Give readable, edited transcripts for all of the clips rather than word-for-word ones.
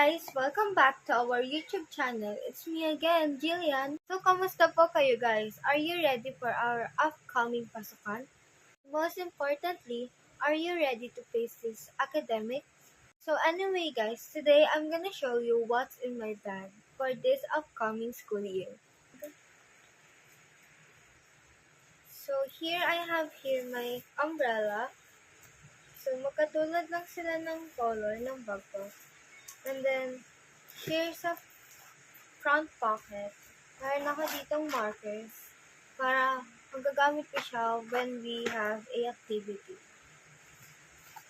guys! Welcome back to our YouTube channel. It's me again, Jillian. So, kamusta po kayo guys? Are you ready for our upcoming pasukan? Most importantly, are you ready to face this academic? So anyway guys, today I'm gonna show you what's in my bag for this upcoming school year. So here I have here my umbrella. So magkatulad lang sila ng color ng bag ko. And then, here's a front pocket. Meron ako ditong markers para magagamit ko siya when we have a activity.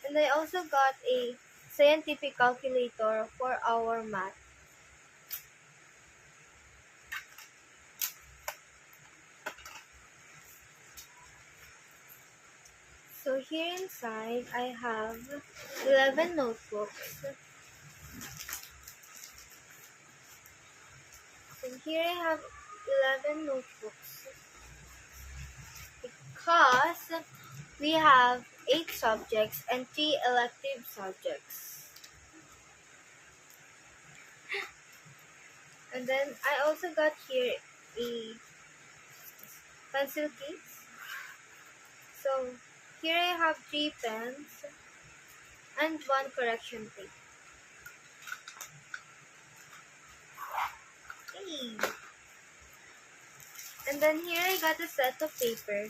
And I also got a scientific calculator for our math. So here inside, I have 11 notebooks. So here I have 11 notebooks because we have 8 subjects and 3 elective subjects. And then I also got here a pencil case. So here I have 3 pens and 1 correction tape. Hey. And then here I got a set of paper.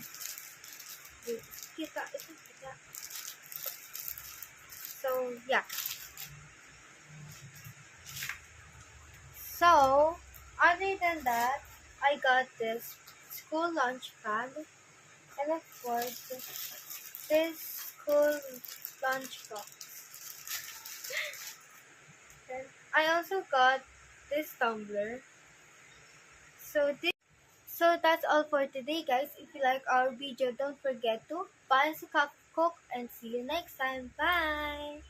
Kita. So yeah. So other than that, I got this school lunch bag and of course this school lunch box. Then I also got this tumbler. So that's all for today guys. If you like our video, don't forget to buy us a cup of Coke and see you next time. Bye!